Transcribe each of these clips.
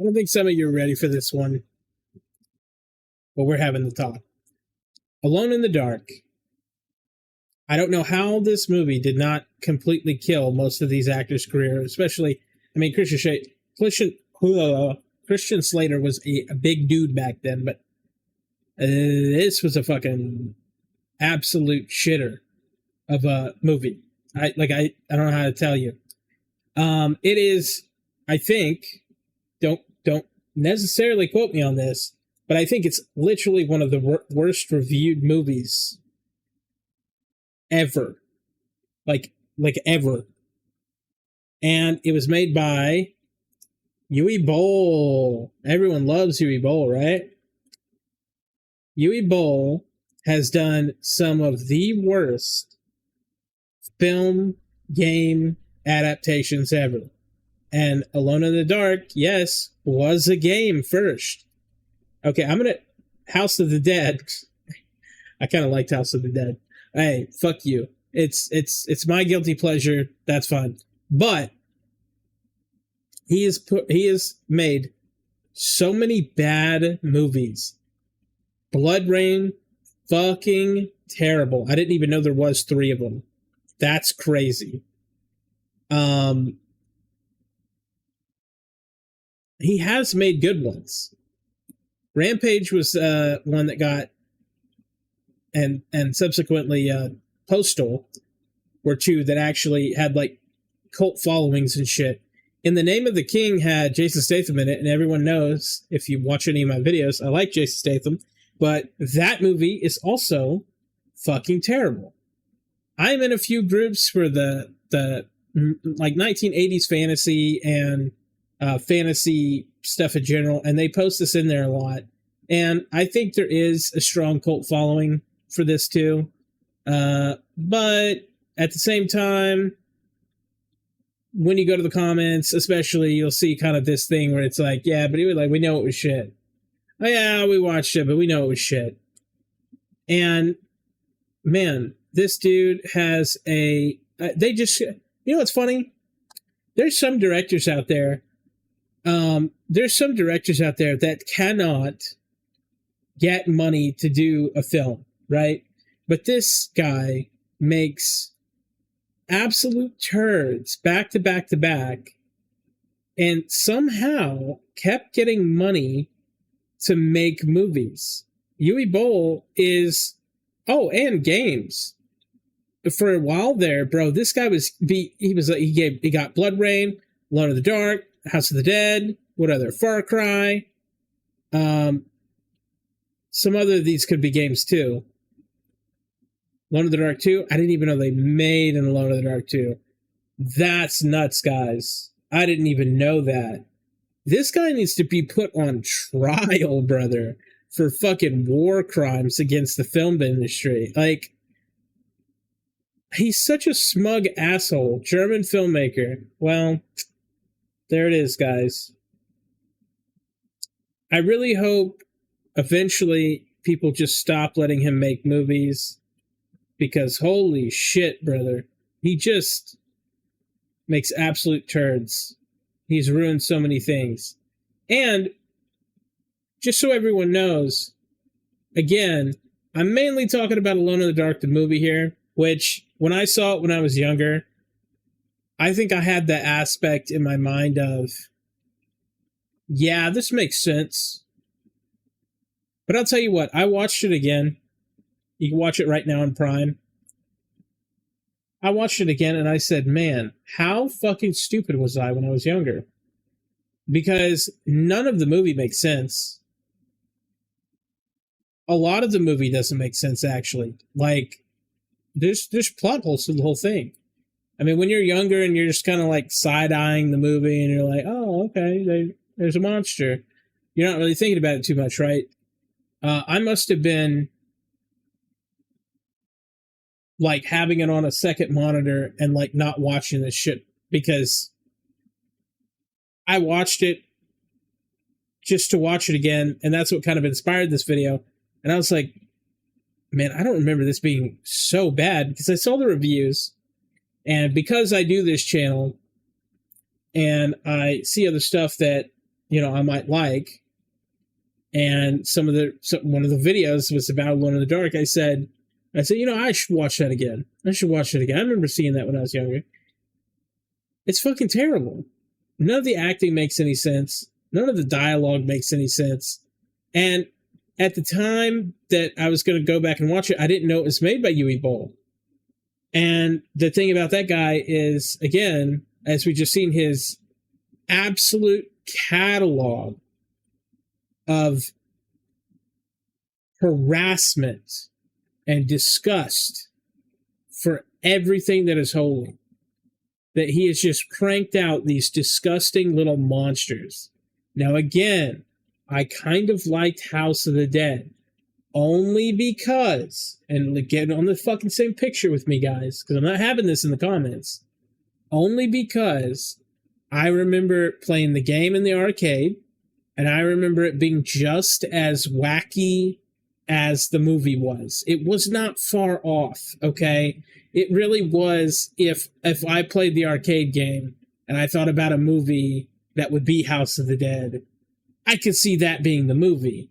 I don't think some of you are ready for this one, but we're having the talk. Alone in the Dark. I don't know how this movie did not completely kill most of these actors' career, especially, I mean, Christian Slater was a big dude back then, but this was a fucking absolute shitter of a movie. I don't know how to tell you. It is, I think, don't necessarily quote me on this, but I think it's literally one of the worst reviewed movies ever. Like ever. And it was made by Uwe Boll. Everyone loves Uwe Boll, right? Uwe Boll has done some of the worst film game adaptations ever. And Alone in the Dark, yes, was a game first. Okay, I'm gonna... House of the Dead. I kind of liked House of the Dead. Hey, fuck you. It's my guilty pleasure. That's fine. But he has made so many bad movies. BloodRayne, fucking terrible. I didn't even know there was 3 of them. That's crazy. He has made good ones. Rampage was one that got, and subsequently Postal were 2 that actually had like cult followings and shit. In the Name of the King had Jason Statham in it, and everyone knows, if you watch any of my videos, I like Jason Statham, but that movie is also fucking terrible. I'm in a few groups for the like 1980s fantasy and fantasy stuff in general, and they post this in there a lot. And I think there is a strong cult following for this too. But at the same time, when you go to the comments, especially, you'll see kind of this thing where it's like, yeah, but we know it was shit. Oh yeah, we watched it, but we know it was shit. And man, this dude has they just, you know what's funny? There's some directors out there that cannot get money to do a film, right? But this guy makes absolute turds back to back to back and somehow kept getting money to make movies. Uwe Boll is, and games. For a while there, bro, this guy he got BloodRayne, Alone in the Dark, House of the Dead, what other? Far Cry. Some other of these could be games too. Alone in the Dark 2, I didn't even know they made an Alone in the Dark 2. That's nuts, guys. I didn't even know that. This guy needs to be put on trial, brother, for fucking war crimes against the film industry. Like, he's such a smug asshole. German filmmaker. Well, there it is, guys. I really hope eventually people just stop letting him make movies, because holy shit, brother. He just makes absolute turds. He's ruined so many things. And just so everyone knows, again, I'm mainly talking about Alone in the Dark, the movie here, which when I saw it when I was younger, I think I had that aspect in my mind of, yeah, this makes sense. But I'll tell you what, I watched it again. You can watch it right now on Prime. I watched it again and I said, man, how fucking stupid was I when I was younger? Because none of the movie makes sense. A lot of the movie doesn't make sense, actually. Like, there's plot holes to the whole thing. I mean, when you're younger and you're just kind of like side-eyeing the movie and you're like, oh, okay, there's a monster. You're not really thinking about it too much, right? I must have been like having it on a second monitor and like not watching this shit, because I watched it just to watch it again, and that's what kind of inspired this video. And I was like, man, I don't remember this being so bad, because I saw the reviews, and because I do this channel and I see other stuff that I might like. And one of the videos was about Alone in the Dark. I said, I should watch that again. I remember seeing that when I was younger. It's fucking terrible. None of the acting makes any sense. None of the dialogue makes any sense. And at the time that I was going to go back and watch it, I didn't know it was made by Uwe Boll. And the thing about that guy is, again, as we just seen, his absolute catalog of harassment and disgust for everything that is holy. That he has just cranked out these disgusting little monsters. Now, again, I kind of liked House of the Dead. Only because, and get on the fucking same picture with me, guys, because I'm not having this in the comments. Only because I remember playing the game in the arcade, and I remember it being just as wacky as the movie was. It was not far off, okay? It really was. If I played the arcade game and I thought about a movie that would be House of the Dead, I could see that being the movie.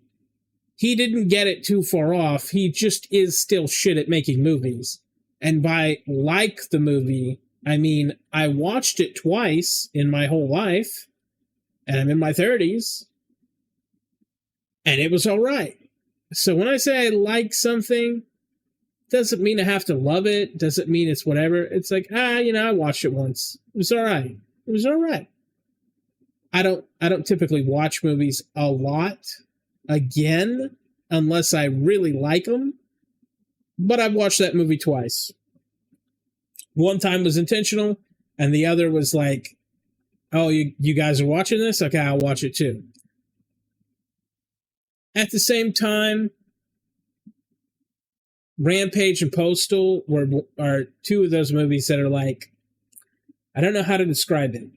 He didn't get it too far off. He just is still shit at making movies. And by like the movie, I mean I watched it twice in my whole life, and I'm in my 30s, and it was all right. So when I say I like something, doesn't mean I have to love it. Doesn't mean it's whatever. It's like, I watched it once. It was all right. It was all right. I don't typically watch movies a lot again unless I really like them. But I've watched that movie twice. One time was intentional, and the other was like, oh, you guys are watching this? Okay, I'll watch it too. At the same time, Rampage and Postal are two of those movies that are like, I don't know how to describe it,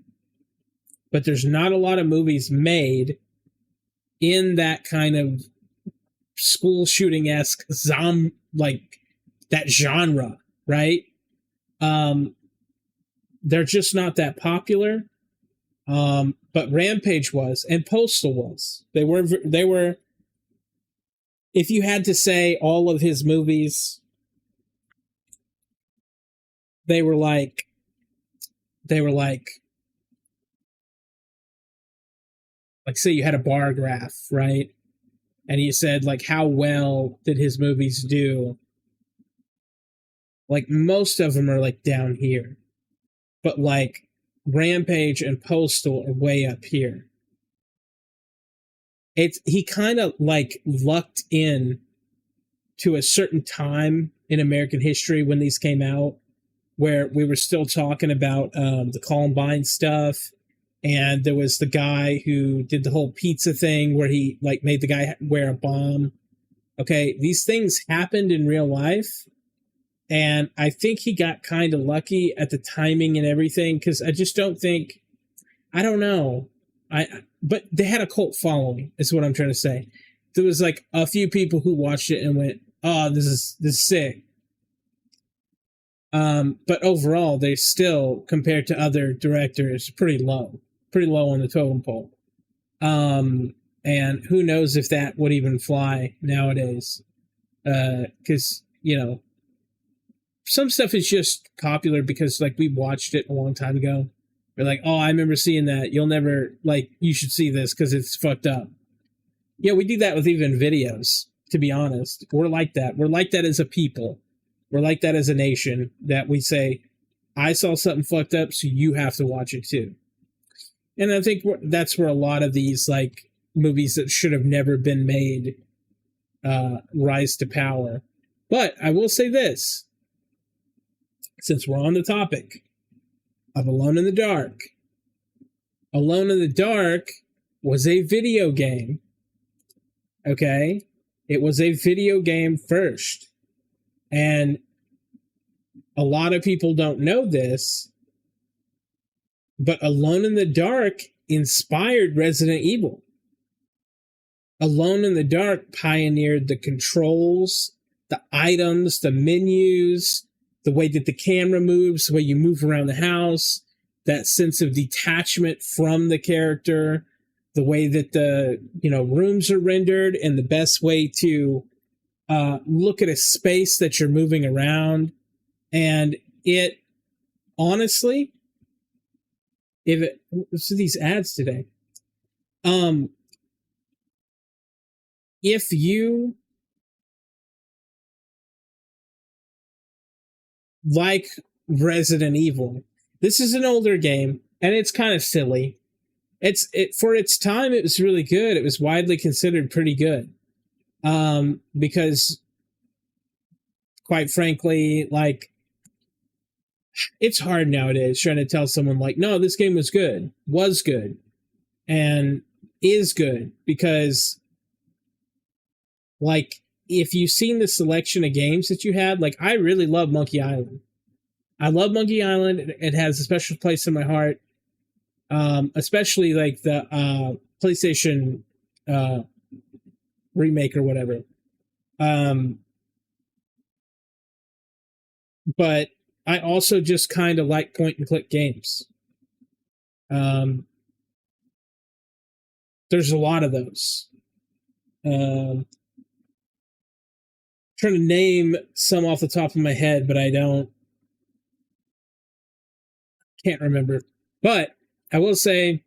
but there's not a lot of movies made in that kind of school shooting-esque like that genre, right? They're just not that popular. But Rampage was, and Postal was. They were. If you had to say all of his movies, they were like, say you had a bar graph, right? And you said, like, how well did his movies do? Like, most of them are, like, down here. But, like, Rampage and Postal are way up here. He kind of, like, lucked in to a certain time in American history when these came out, where we were still talking about the Columbine stuff. And there was the guy who did the whole pizza thing where he, like, made the guy wear a bomb. Okay, these things happened in real life. And I think he got kind of lucky at the timing and everything, because I just don't think, I don't know. But they had a cult following, is what I'm trying to say. There was, like, a few people who watched it and went, oh, this is sick. But overall, they still, compared to other directors, pretty low on the totem pole. And who knows if that would even fly nowadays. Because, some stuff is just popular because, like, we watched it a long time ago. We're like, oh, I remember seeing that. You'll never, like, you should see this because it's fucked up. Yeah, we do that with even videos, to be honest. We're like that. We're like that as a people. We're like that as a nation, that we say, I saw something fucked up, so you have to watch it too. And I think that's where a lot of these, like, movies that should have never been made rise to power. But I will say this, since we're on the topic of Alone in the Dark. Alone in the Dark was a video game. Okay? It was a video game first. And a lot of people don't know this, but Alone in the Dark inspired Resident Evil. Alone in the Dark pioneered the controls, the items, the menus, the way that the camera moves, the way you move around the house, that sense of detachment from the character, the way that the rooms are rendered, and the best way to look at a space that you're moving around. And it honestly, what's these ads today? If you like Resident Evil, this is an older game and it's kind of silly. For its time, it was really good. It was widely considered pretty good. Because quite frankly, like, it's hard nowadays trying to tell someone like, no, this game was good, and is good, because like, if you've seen the selection of games that you had, like, I really love Monkey Island. I love Monkey Island. It has a special place in my heart. Especially like the PlayStation remake or whatever. But I also just kind of like point and click games. There's a lot of those. Trying to name some off the top of my head, but can't remember. But I will say,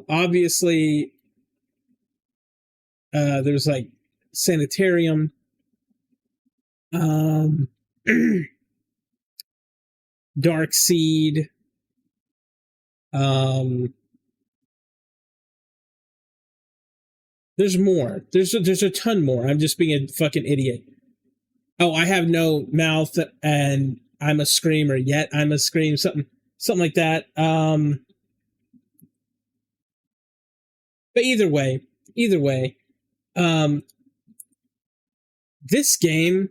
obviously, there's like Sanitarium, Dark Seed, there's more. There's a ton more. I'm just being a fucking idiot. Oh, I have no mouth and I'm a screamer, yet I'm a scream, something like that. But either way, this game,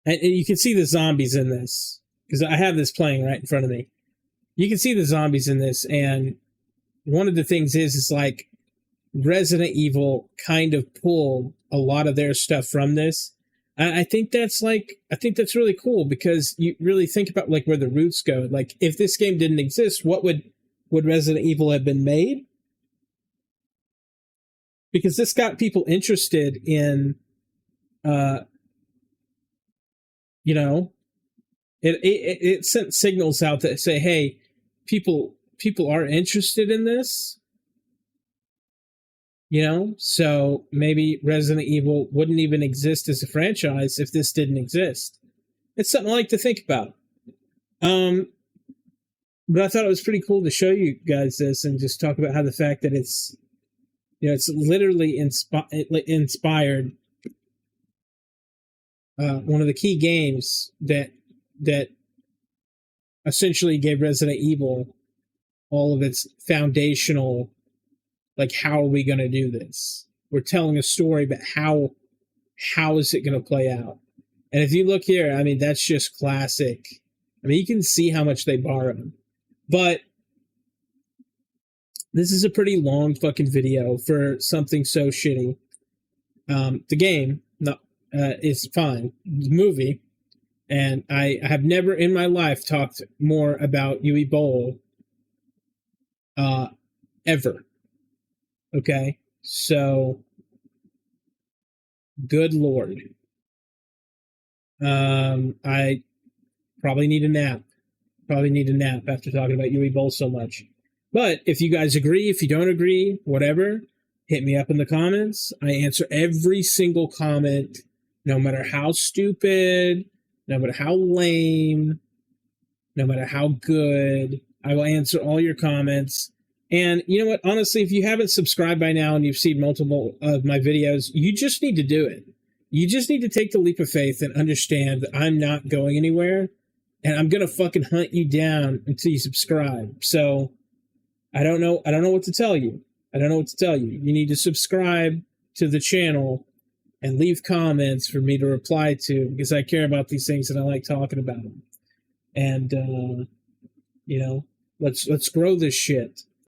and you can see the zombies in this, because I have this playing right in front of me. You can see the zombies in this, and one of the things is like Resident Evil kind of pulled a lot of their stuff from this. I think that's really cool, because you really think about like where the roots go. Like, if this game didn't exist, what would Resident Evil have been made? Because this got people interested in, it sent signals out that say, hey, people are interested in this. So maybe Resident Evil wouldn't even exist as a franchise if this didn't exist. It's something I like to think about. But I thought it was pretty cool to show you guys this and just talk about how the fact that it's, it's literally inspired one of the key games that essentially gave Resident Evil all of its foundational, like, how are we going to do this? We're telling a story, but how is it going to play out? And if you look here, I mean, that's just classic. I mean, you can see how much they borrowed. But this is a pretty long fucking video for something so shitty. The game is fine. The movie, and I have never in my life talked more about Uwe Boll ever. Okay, so good Lord. I probably need a nap. After talking about Uwe Boll so much. But if you guys agree, if you don't agree, whatever, hit me up in the comments. I answer every single comment, no matter how stupid, no matter how lame, no matter how good. I will answer all your comments. And you know what? Honestly, if you haven't subscribed by now and you've seen multiple of my videos, you just need to do it. You just need to take the leap of faith and understand that I'm not going anywhere, and I'm going to fucking hunt you down until you subscribe. So I don't know what to tell you. You need to subscribe to the channel and leave comments for me to reply to, because I care about these things and I like talking about them. And, let's grow this shit.